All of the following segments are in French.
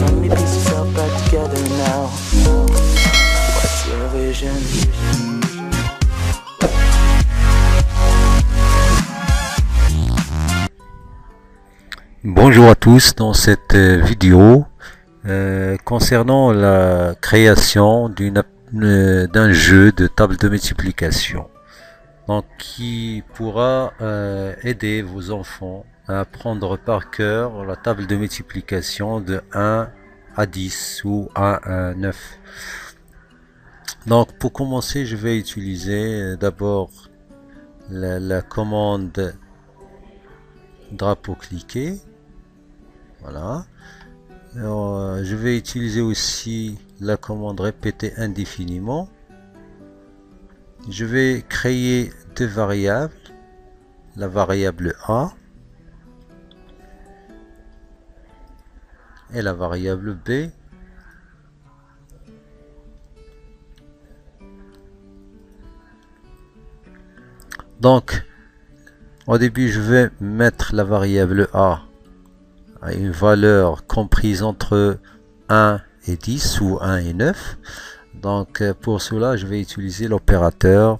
so many pieces all back together now. What's your vision? Bonjour à tous, dans cette vidéo concernant la création d'un jeu de table de multiplication, donc qui pourra aider vos enfants à apprendre par cœur la table de multiplication de 1 à 10 ou 1 à 9. Donc pour commencer, je vais utiliser d'abord la commande drapeau cliqué. Voilà. Alors, je vais utiliser aussi la commande répéter indéfiniment. Je vais créer deux variables, la variable A et la variable B. Donc, au début, je vais mettre la variable A à une valeur comprise entre 1 et 10 ou 1 et 9. Donc pour cela, je vais utiliser l'opérateur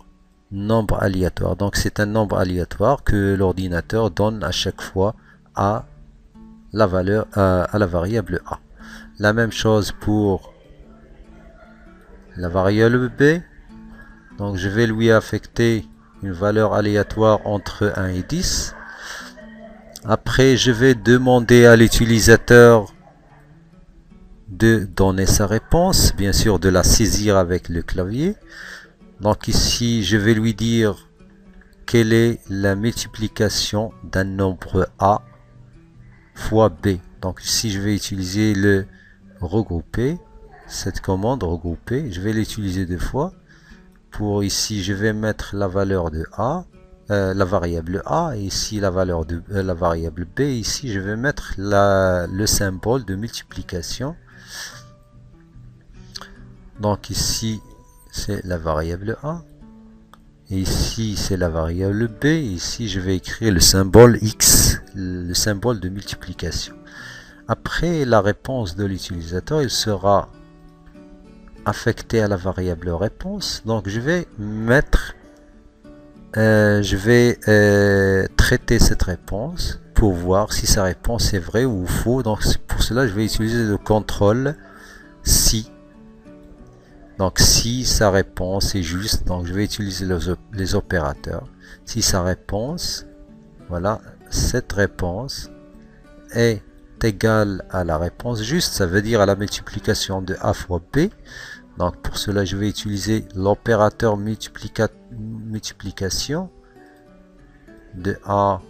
nombre aléatoire. Donc c'est un nombre aléatoire que l'ordinateur donne à chaque fois à la valeur à la variable A. La même chose pour la variable B. Donc je vais lui affecter une valeur aléatoire entre 1 et 10. Après, je vais demander à l'utilisateur de donner sa réponse, bien sûr de la saisir avec le clavier. Donc ici, je vais lui dire quelle est la multiplication d'un nombre A fois B. Donc ici, je vais utiliser le regrouper, cette commande regrouper. Je vais l'utiliser deux fois. Pour ici, je vais mettre la valeur de A. La variable A, et ici la valeur de la variable B. Ici je vais mettre le symbole de multiplication. Donc ici c'est la variable A, et ici c'est la variable B, et ici je vais écrire le symbole X, le symbole de multiplication. Après, la réponse de l'utilisateur, il sera affecté à la variable réponse. Donc je vais mettre traiter cette réponse pour voir si sa réponse est vraie ou faux. Donc pour cela, je vais utiliser le contrôle si. Donc si sa réponse est juste, donc je vais utiliser les opérateurs. Si sa réponse, voilà, cette réponse est égale à la réponse juste, ça veut dire à la multiplication de A fois B. Donc pour cela, je vais utiliser l'opérateur multiplication de A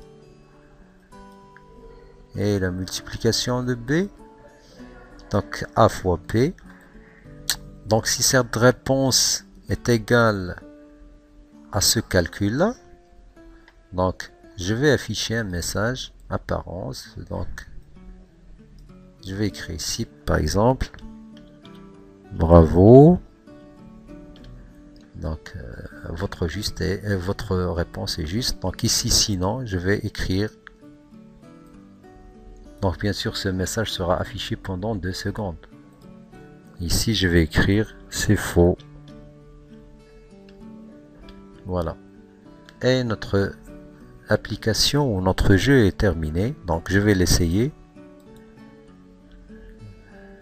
et la multiplication de B. Donc A fois B. Donc si cette réponse est égale à ce calcul-là, donc je vais afficher un message apparence. Donc je vais écrire ici par exemple. Bravo. Donc votre réponse est juste. Donc ici sinon, je vais écrire. Donc bien sûr ce message sera affiché pendant 2 secondes. Ici je vais écrire c'est faux. Voilà. Et notre application ou notre jeu est terminé. Donc je vais l'essayer.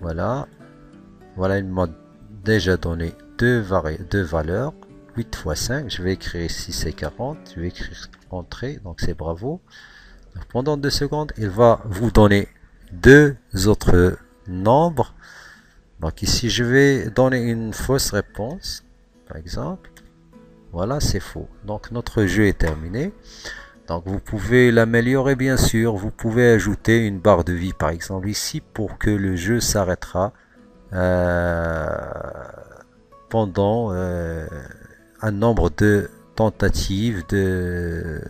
Voilà. Voilà, il m'a déjà donné deux valeurs, 8 fois 5, je vais écrire ici c'est 40, je vais écrire entrée, donc c'est bravo. Donc, pendant 2 secondes, il va vous donner deux autres nombres. Donc ici, je vais donner une fausse réponse, par exemple. Voilà, c'est faux. Donc notre jeu est terminé. Donc vous pouvez l'améliorer bien sûr, vous pouvez ajouter une barre de vie par exemple ici pour que le jeu s'arrêtera pendant un nombre de tentatives de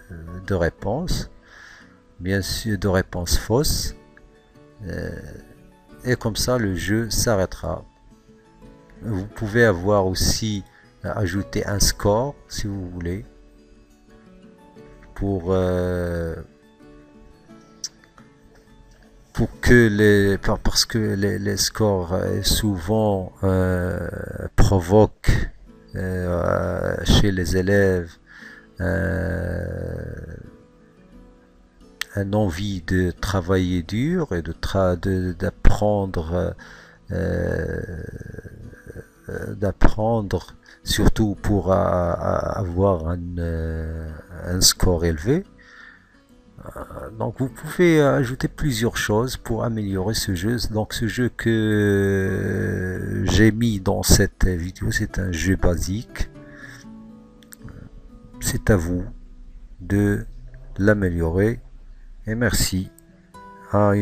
réponses, bien sûr de réponses fausses, et comme ça le jeu s'arrêtera. Vous pouvez avoir aussi ajouté un score si vous voulez pour parce que les scores souvent provoquent chez les élèves un envie de travailler dur et d'apprendre surtout pour avoir un score élevé. Donc vous pouvez ajouter plusieurs choses pour améliorer ce jeu. Donc ce jeu que j'ai mis dans cette vidéo, c'est un jeu basique. C'est à vous de l'améliorer. Et merci à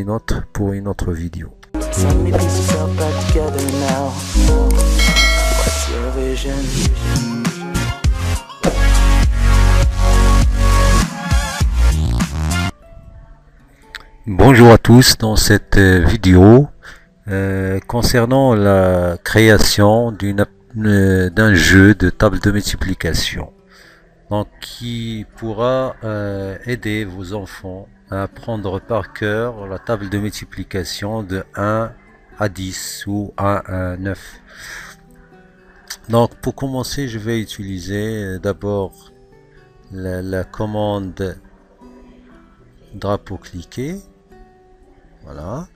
pour une autre vidéo. So many pieces all back together now. What's your vision? Bonjour à tous, dans cette vidéo concernant la création d'un jeu de table de multiplication, donc qui pourra aider vos enfants à apprendre par cœur la table de multiplication de 1 à 10 ou 1 à 9. Donc pour commencer, je vais utiliser d'abord la commande drapeau cliqué. Voilà.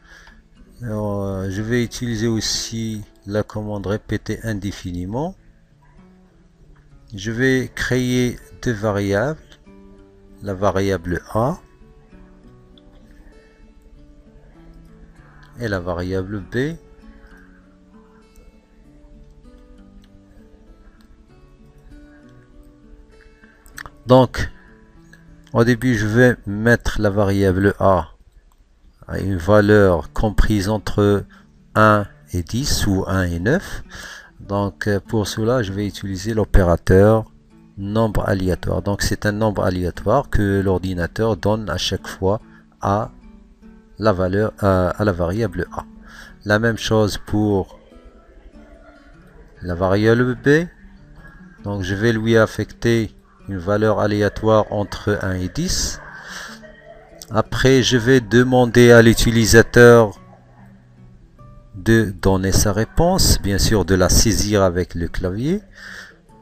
Alors, je vais utiliser aussi la commande répéter indéfiniment. Je vais créer deux variables, la variable A et la variable B. Donc, au début, je vais mettre la variable A à une valeur comprise entre 1 et 10 ou 1 et 9. Donc, pour cela, je vais utiliser l'opérateur nombre aléatoire. Donc, c'est un nombre aléatoire que l'ordinateur donne à chaque fois à la variable A. La même chose pour la variable B. Donc, je vais lui affecter une valeur aléatoire entre 1 et 10. Après, je vais demander à l'utilisateur de donner sa réponse, bien sûr de la saisir avec le clavier.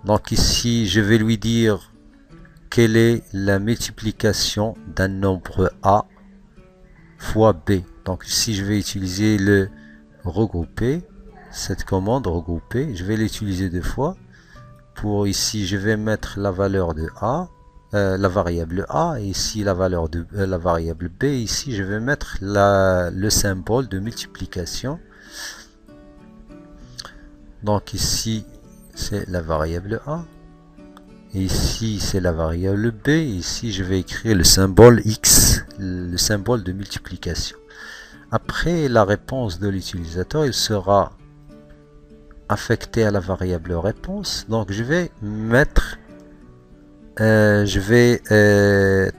Donc ici, je vais lui dire quelle est la multiplication d'un nombre A fois B. Donc ici, je vais utiliser le regrouper, cette commande regrouper. Je vais l'utiliser deux fois. Pour ici, je vais mettre la valeur de A. La variable A, et ici la valeur de la variable B, ici je vais mettre le symbole de multiplication. Donc ici c'est la variable A, et ici c'est la variable B, et ici je vais écrire le symbole X, le symbole de multiplication. Après, la réponse de l'utilisateur, il sera affecté à la variable réponse. Donc je vais mettre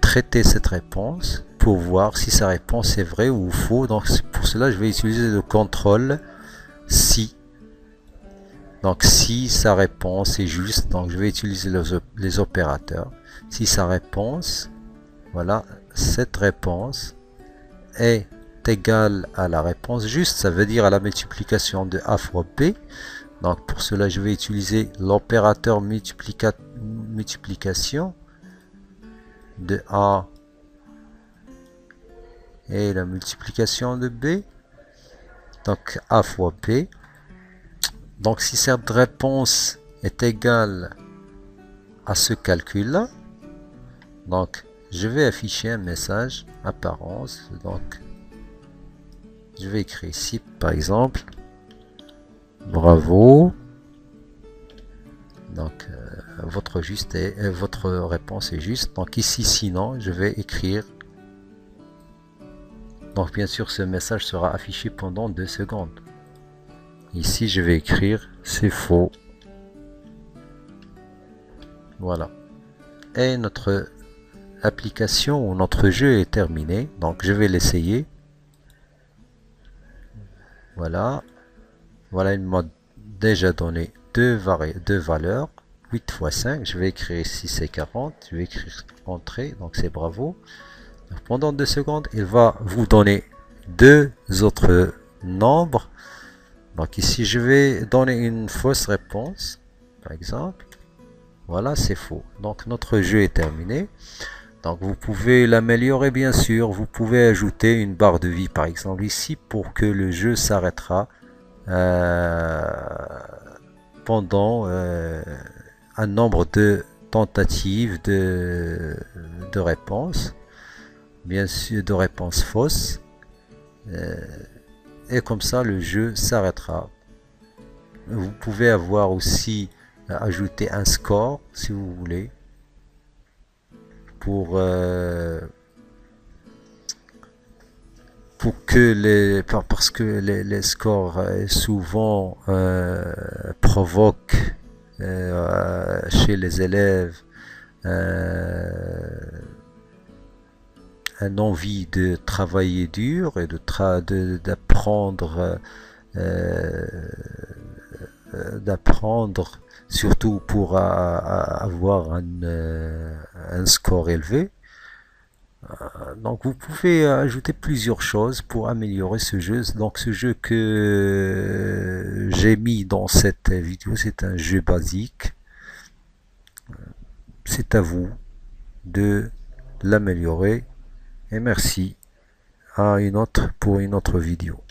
traiter cette réponse pour voir si sa réponse est vraie ou faux. Donc pour cela, je vais utiliser le contrôle si. Donc si sa réponse est juste, donc je vais utiliser les opérateurs. Si sa réponse, voilà, cette réponse est égale à la réponse juste, ça veut dire à la multiplication de A fois B. Donc pour cela, je vais utiliser l'opérateur multiplication de A et la multiplication de B. Donc A fois B. Donc si cette réponse est égale à ce calcul-là, donc je vais afficher un message apparence. Donc je vais écrire ici par exemple. Bravo. Donc votre réponse est juste. Donc ici sinon je vais écrire. Donc bien sûr ce message sera affiché pendant 2 secondes. Ici je vais écrire c'est faux. Voilà. Et notre application ou notre jeu est terminé. Donc je vais l'essayer. Voilà. Voilà, il m'a déjà donné deux valeurs, 8 fois 5, je vais écrire ici c'est 40, je vais écrire entrée, donc c'est bravo. Donc, pendant 2 secondes, il va vous donner deux autres nombres. Donc ici, je vais donner une fausse réponse, par exemple. Voilà, c'est faux. Donc notre jeu est terminé. Donc vous pouvez l'améliorer, bien sûr. Vous pouvez ajouter une barre de vie, par exemple, ici, pour que le jeu s'arrêtera pendant un nombre de tentatives de réponse, bien sûr, de réponses fausses. Et comme ça, le jeu s'arrêtera. Vous pouvez avoir aussi ajouter un score, si vous voulez, pour que parce que les scores souvent provoquent chez les élèves un envie de travailler dur et d'apprendre surtout pour avoir un score élevé. Donc vous pouvez ajouter plusieurs choses pour améliorer ce jeu. Donc ce jeu que j'ai mis dans cette vidéo, c'est un jeu basique. C'est à vous de l'améliorer. Et merci pour une autre vidéo.